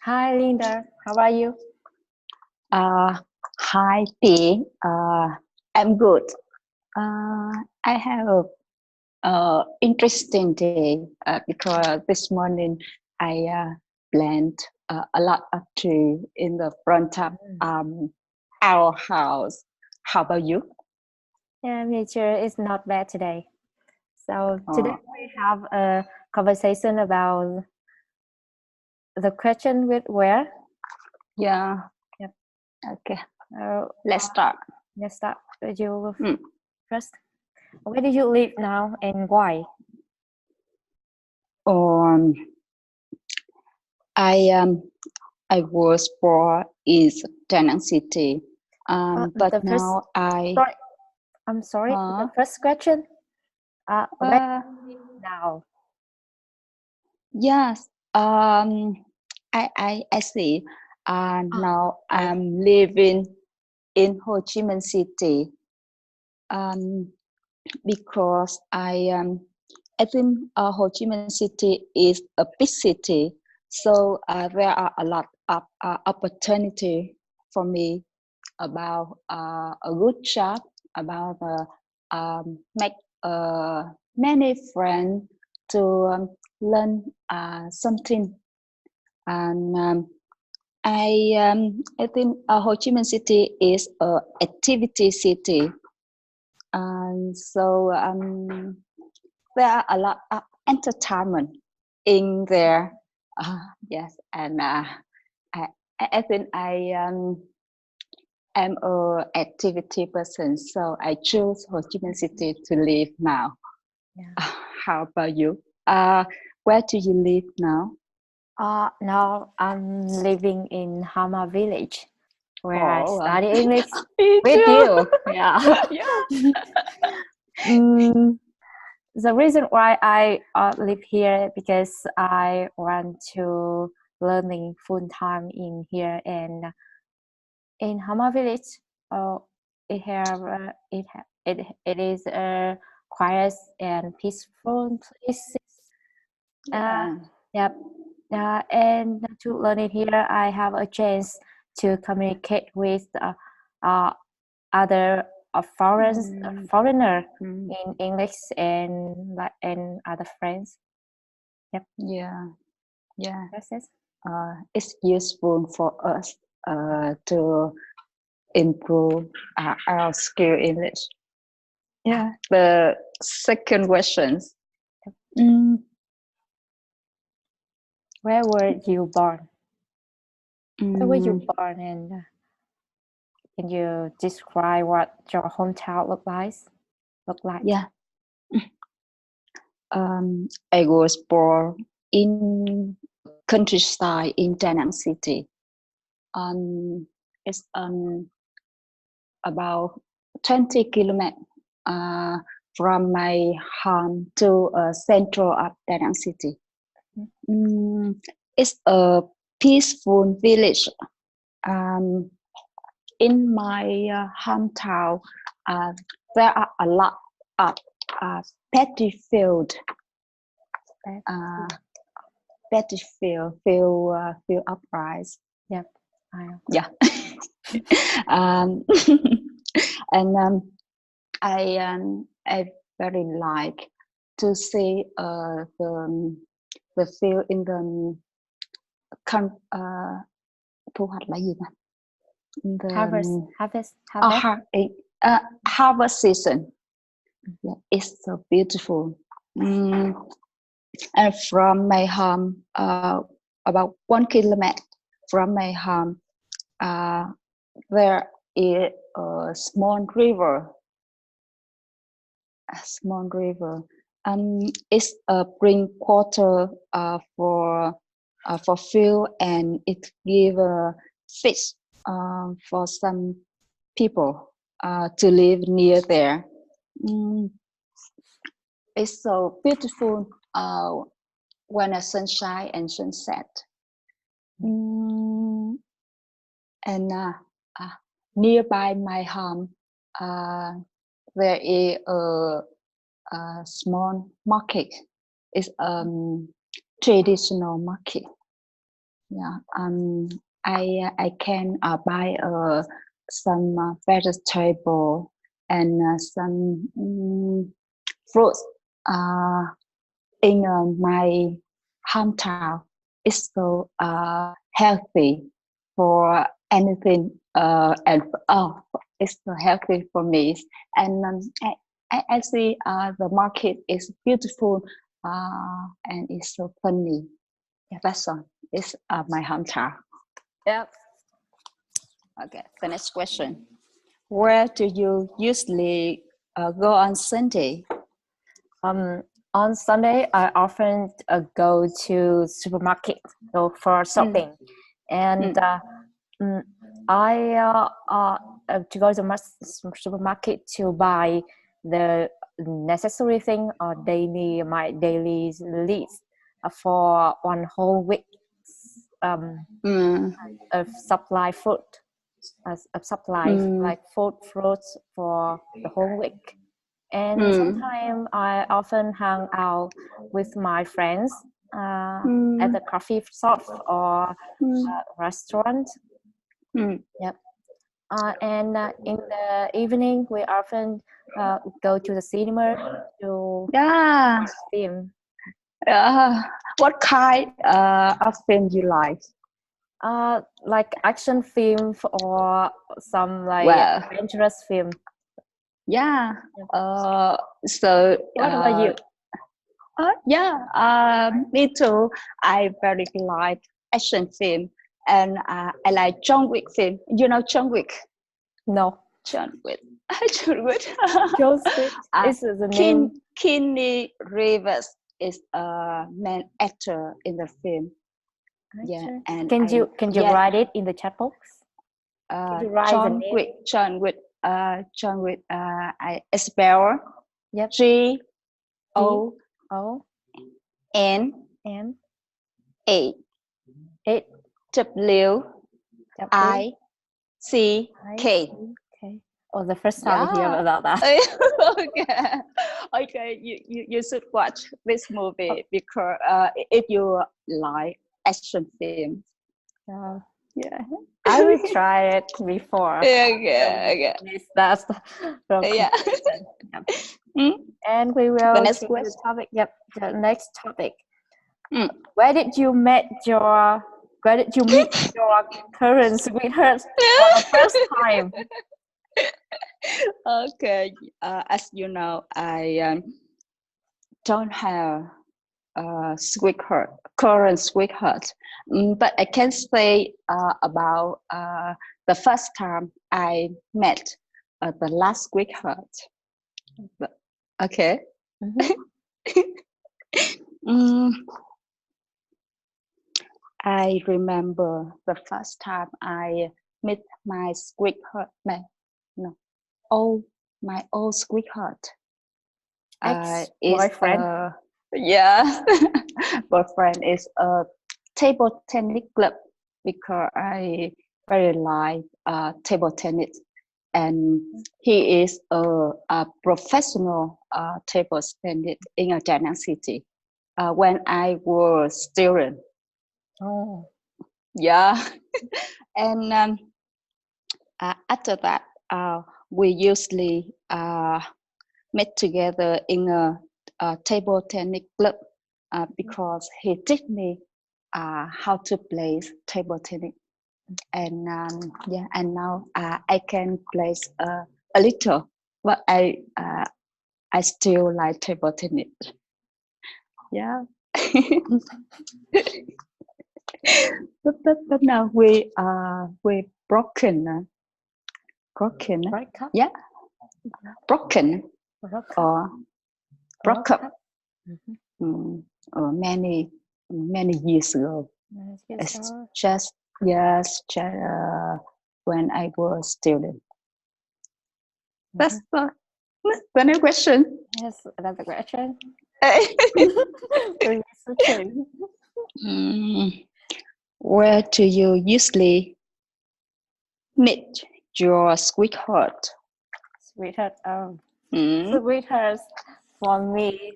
Hi, Linda. How are you? Uh, Hi, T. I'm good. I have a interesting day because this morning I plant a lot of tree in the front of Mm. um, our house. How about you? Yeah, nature is not bad today. So today Uh, we have a conversation about the question with where. yeah. Yep. Okay. Uh, Let's start. let's start with you Mm. first. Where do you live now and why? Um, I um, I was born in Da Nang City, but The first, now I sorry, I'm sorry. The uh, first question. Where do uh, you live now? yes. I see. Ah, Now sorry. I'm living in Ho Chi Minh City. Um, because I think Ho Chi Minh City is a big city, so there are a lot of opportunity for me about a good job, about make many friends to learn something. And I think Ho Chi Minh City is a activity city, and so there are a lot of entertainment in there. Yes, and I I think I am a activity person, so I choose Ho Chi Minh City to live now. Yeah. How about you? Where do you live now? Now I'm living in Hama village, where I Oh, study English me with too. you. Yeah. Yeah. Mm, the reason why I live here because I want to learning full time in here and in Hama village. Uh, it is a quiet and peaceful place. Uh, Yeah. yep. And to learn it here, I have a chance to communicate with uh, other Mm, foreigner mm, in English and other friends. Yep, yeah. Yeah. that's it. It's useful for us to improve our skill English. Yeah. The second questions. Mm, Where were you born? Where were you mm, born, and can you describe what your hometown look like? Look like? yeah. I was born in countryside in Da Nang City. It's about 20 kilometers uh, from my home to central of Da Nang City. Mm, it's a peaceful village. Um, in my hometown, uh, there are a lot of paddy field, That- uh, paddy field of rice. Yep, I know. Yeah, um, and I very like to see the field in the thu hoạch là gì ta? The Harvest. harvest season. Yeah, it's so beautiful. Mm, and from my home, about 1 kilometer from my home, uh, there is a small river. It's a bring water for fuel, and it give fish for some people to live near there. Mm, it's so beautiful when a sunshine and sunset. Mm, and uh, nearby my home, uh, there is a small market. It's traditional market. Yeah. I can buy some vegetable and some fruits in my hometown. It's so healthy for anything and it's so healthy for me. And I see the market is beautiful and it's so funny. Yeah, that's all. It's my hometown. Yep. Okay, the next question. Where do you usually go on Sunday? On Sunday, I often go to supermarket go for shopping, and I to go to supermarket to buy the necessary thing or my daily list for one whole week of supply food, of supply like food fruits for the whole week. And sometimes I often hang out with my friends at the coffee shop or restaurant. Yep. And in the evening, we often go to the cinema to Yeah. watch film. What kind of film you like? Like action film or some like Well, adventurous film. yeah. Yep. So. What about you? Yeah. Me too. I very like action film, and I like John Wick film. You know John Wick. No. John Wick. John Wick. John Wick is the name. Keanu Reeves is a main actor in the film. Yeah, and can you write it in the chat box? John Wick. John Wick. John Wick. I spell. Yep. G O N A W I C K. Oh, the first time I hear about that. Okay. You should watch this movie because if you like action films. Yeah. I will try it before. Okay. That's yeah. And we will the next question. The topic. Yep, the next topic. Where did you meet your current sweetheart for the first time? Okay, as you know, I don't have a current sweetheart, but I can say about the first time I met the last sweetheart. Okay. I remember the first time I met my sweetheart. My old sweetheart. Ex-boyfriend. Yeah, boyfriend is a table tennis club because I very like table tennis, and he is a professional table tennis in Da Nang City. When I was student. Oh. Yeah, and after that, we usually met together in a table tennis club because he taught me how to play table tennis, and and now I can play a little, but I still like table tennis. Yeah. but now we broken. Yeah. Broken or broke up many years ago. It's just when I was student. That's the next question. Yes, another question. Where do you usually meet your sweetheart? Sweetheart, sweetheart for me.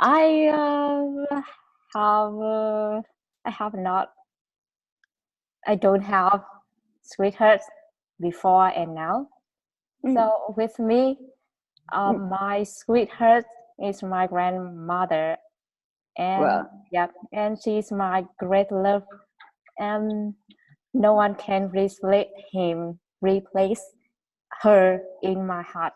I have I have not. I don't have sweethearts before and now. So with me, my sweetheart is my grandmother, and and she's my great love, and no one can replace her in my heart.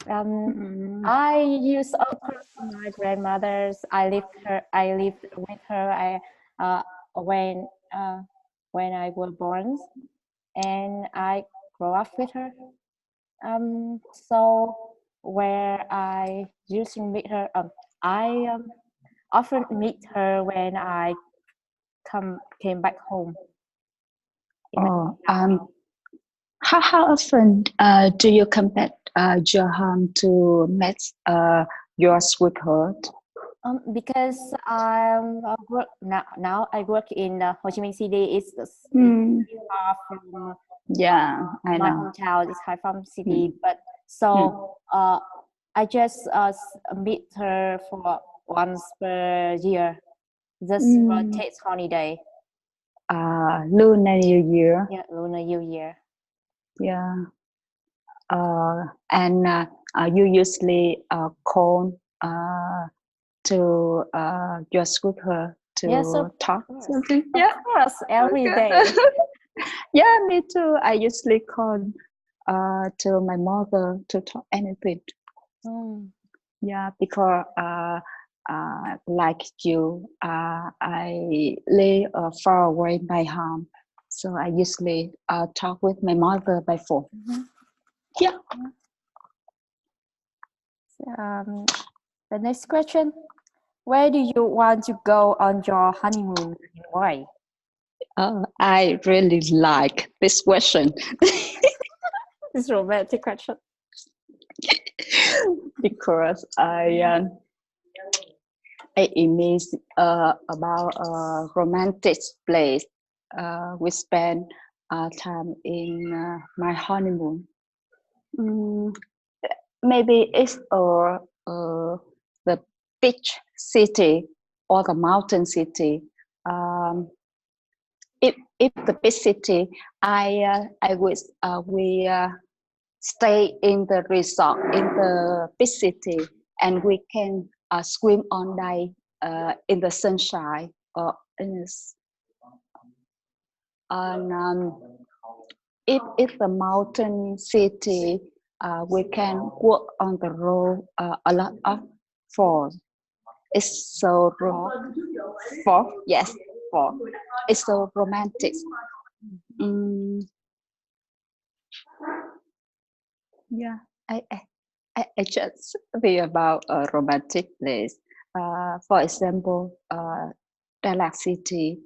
I used of course my grandmother's. I lived with her. Uh, when uh, when I was born, and I grew up with her. So where I used to meet her, I often meet her when I came back home. How often do you come back your home to meet your sweetheart? Because I work now I work in Ho Chi Minh City. It's far from I my know. hometown. It's far from city, but so I just meet her for once per year, just for take holiday. Lunar New Year. Yeah, Lunar New Year. Yeah. And you usually call to your sweetheart to talk something? Of course, every day. Yeah, me too. I usually call to my mother to talk anything. Yeah, because like you, I live far away by home, so I usually talk with my mother by phone. Yeah. The next question: where do you want to go on your honeymoon and why? I really like this question. This romantic question. Because I imagine about a romantic place. We spend time in my honeymoon. Maybe it's the beach city or the mountain city. If the beach city, I wish we stay in the resort in the beach city, and we can swim all day in the sunshine or and if it's a mountain city, we can walk on the road a lot of falls. It's so fall. Yes, fall. It's so romantic. Yeah, I just think about a romantic place. For example, Dalat City.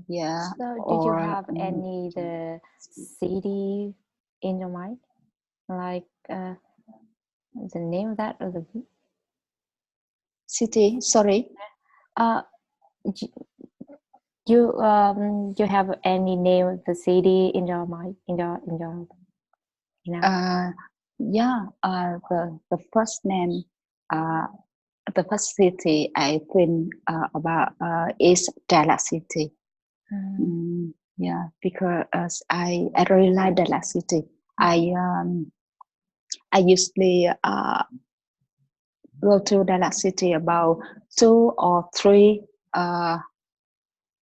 Yeah. So, did you have any the city in your mind, like the name of that or the city? Sorry. You have any name of the city in your mind Yeah. The first name, the first city I think about is Dalat City. Yeah, because I really like Dalat City. I usually go to Dalat City about 2 or 3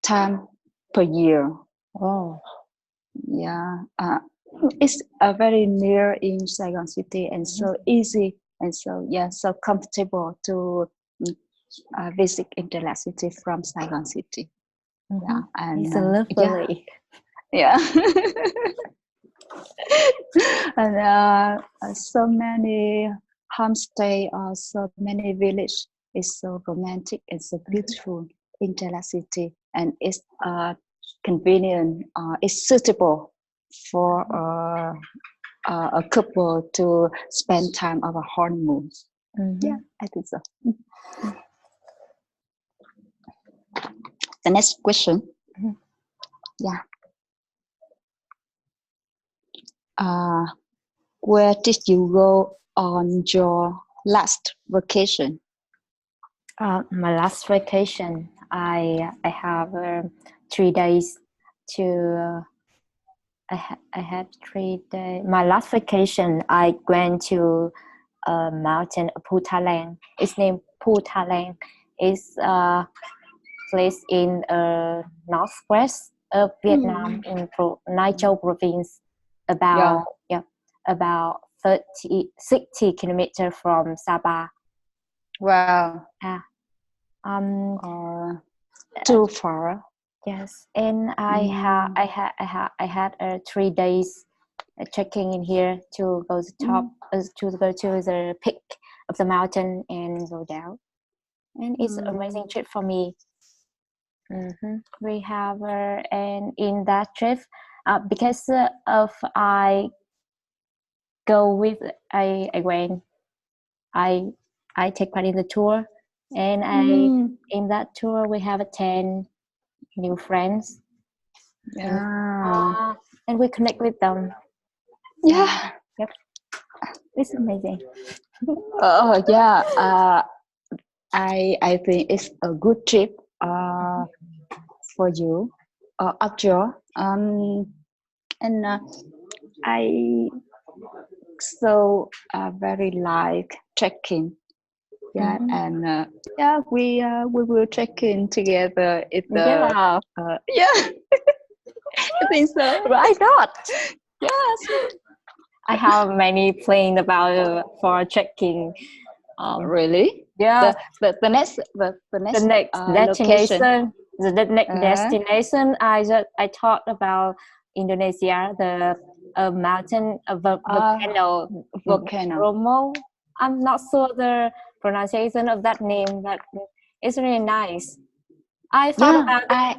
times per year. Oh, yeah. It's very near in Saigon City and so easy and so so comfortable to visit in Dalat City from Saigon City. Yeah, and it's lovely. Yeah. And so many homestay or so many village is so romantic and so beautiful in Dalat City, and it's convenient. It's suitable for a couple to spend time of a honeymoon. Yeah, I think so. The next question. Yeah. Where did you go on your last vacation? My last vacation, I have 3 days to. I had 3 days. My last vacation, I went to a mountain, Putalang. It's named Putalang. It's a place in northwest of Vietnam in Nai Châu province, Yeah. about 60 kilometers from Sapa. Wow. Um, Too far. yes, and I had 3 days trekking in here to go to top to go to the peak of the mountain and go down, and it's an amazing trip for me. We have and in that trip, because of I go with I went I take part in the tour, and in that tour we have 10 new friends. Yeah. And we connect with them. Yeah. Yep, it's amazing. Oh yeah. I think it's a good trip for you, Abjur. And I very like trekking. Yeah, and yeah, we will check in together. It's Yeah. yeah, I think so. Why not? Yes. I have many plans about for trekking. Really? Yeah. The next Next destination. location. The next destination. I thought about Indonesia, the mountain volcano. Bromo. I'm not sure the pronunciation of that name, but it's really nice. I thought about it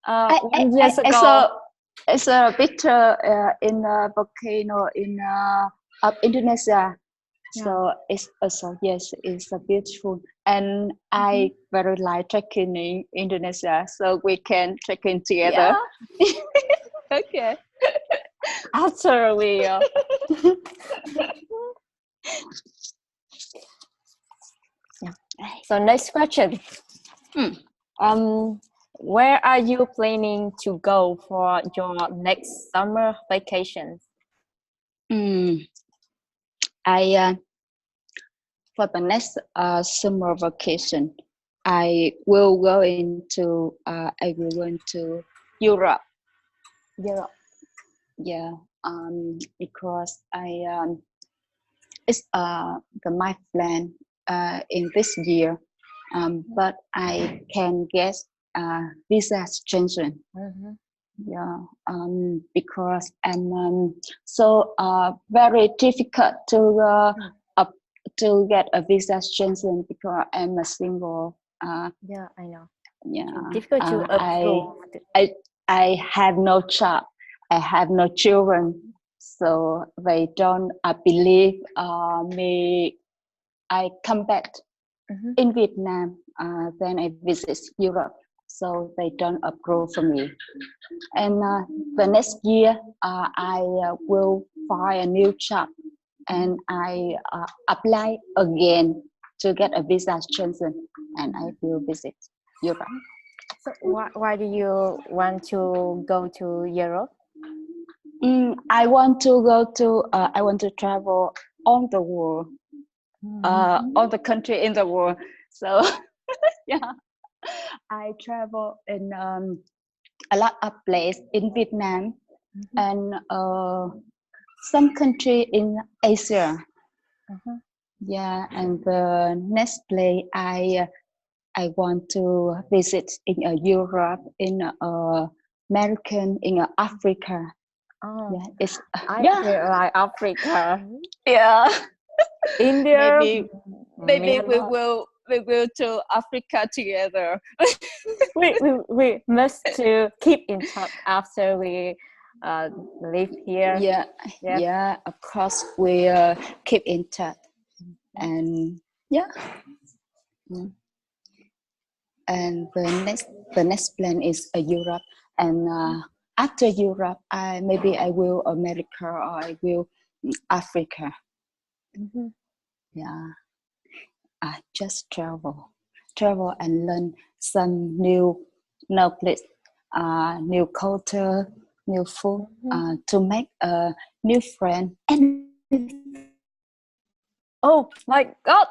1 year ago. It's a picture in a volcano in of Indonesia. So it's also yes, it's a beautiful, and I very like trekking in Indonesia. So we can trek in together. Yeah. Okay. Absolutely. So next question. Where are you planning to go for your next summer vacation? I for the next summer vacation, I will go into Europe. Europe. Yeah. Because it's my plan in this year. But I can get visa extension. Yeah, because I'm so very difficult to get a visa extension because I'm a single. Yeah, I know. Yeah, difficult to approve. I have no child. I have no children, so they don't believe me. I come back in Vietnam, then I visit Europe, so they don't approve for me. And the next year, I will find a new job, and I apply again to get a visa extension, and I will visit Europe. So why do you want to go to Europe? I want to go to. I want to travel on the world, all the country in the world. So yeah, I travel in a lot of places in Vietnam and some country in Asia. Yeah, and the next place I want to visit in Europe, in American, in Africa. Oh, yeah, it's feel like Africa. Yeah, India. maybe we will to Africa together. we must to keep in touch after we live here. Yeah, of course we keep in touch, and yeah. And the next plan is Europe, and after Europe, maybe I will America or I will Africa. Yeah, I just travel and learn some new place, new culture, new food, to make a new friend. And Oh my God!